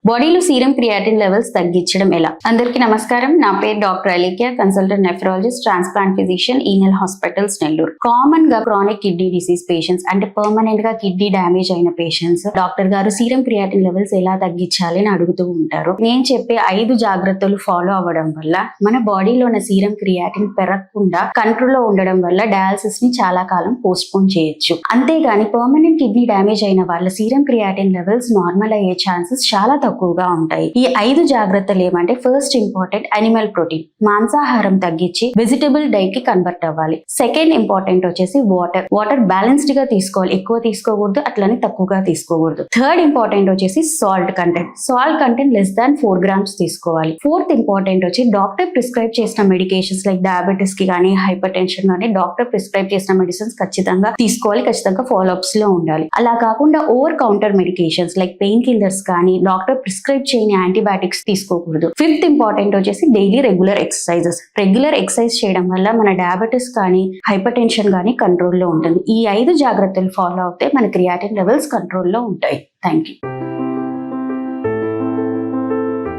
బాడీలో serum creatinine levels తగ్గించడం ఎలా? అందరికీ నమస్కారం. నా పేరు డాక్టర్ అలీకియా, కన్సల్టెంట్ నెఫ్రాలజిస్ట్, ట్రాన్స్ప్లాంట్ ఫిజిషియన్, ఈనెల్ హాస్పిటల్స్, నెల్లూరు. కామన్ గా క్రానిక్ కిడ్నీ డిసీజ్ పేషెంట్స్ అంటే పర్మనెంట్ గా కిడ్నీ డ్యామేజ్ అయిన పేషెంట్స్ డాక్టర్ గారు సీరం క్రియాటిన్ లెవెల్స్ ఎలా తగ్గించాలి అని అడుగుతూ ఉంటారు. నేను చెప్పే 5 జాగ్రత్తలు ఫాలో అవ్వడం వల్ల మన బాడీలో ఉన్న సీరం క్రియాటిన్ పెరగకుండా కంట్రోల్ లో ఉండడం వల్ల డయాలసిస్ ని చాలా కాలం పోస్ట్ పోన్ చేయొచ్చు. అంతేగాని పర్మనెంట్ కిడ్నీ డ్యామేజ్ అయిన వాళ్ళ సీరం క్రియాటిన్ లెవెల్స్ నార్మల్ అయ్యే ఛాన్సెస్ చాలా తక్కువగా ఉంటాయి. ఈ 5 జాగ్రత్తలు ఏమంటే, ఫస్ట్ ఇంపార్టెంట్ అనిమల్ ప్రోటీన్, మాంసాహారం తగ్గించి వెజిటబుల్ డైట్ కి కన్వర్ట్ అవ్వాలి. సెకండ్ ఇంపార్టెంట్ వచ్చేసి వాటర్ బ్యాలెన్స్డ్ గా తీసుకోవాలి, ఎక్కువ తీసుకోకూడదు, అట్లనే తక్కువగా తీసుకోకూడదు. థర్డ్ ఇంపార్టెంట్ వచ్చేసి salt content less than 4 grams తీసుకోవాలి. ఫోర్త్ ఇంపార్టెంట్ వచ్చి డాక్టర్ ప్రిస్క్రైబ్ చేసిన మెడికేషన్స్ లైక్ డయాబెటీస్ కి కానీ హైపర్ టెన్షన్ కానీ డాక్టర్ ప్రిస్క్రైబ్ చేసిన మెడిసిన్స్ ఖచ్చితంగా తీసుకోవాలి, ఖచ్చితంగా ఫాలో అప్స్ లో ఉండాలి. అలా కాకుండా over counter medications like pain killers కానీ డాక్టర్ ప్రిస్క్రైబ్ చేయని యాంటీబయాటిక్స్ తీసుకోకూడదు. ఫిఫ్త్ ఇంపార్టెంట్ వచ్చేసి డైలీ రెగ్యులర్ ఎక్సర్సైజ్ చేయడం వల్ల మన డయాబెటీస్ కానీ హైపర్ టెన్షన్ కానీ కంట్రోల్లో ఉంటుంది. ఈ 5 జాగ్రత్తలు ఫాలో అవుతే మన క్రియాటిన్ లెవెల్స్ కంట్రోల్లో ఉంటాయి. Thank you.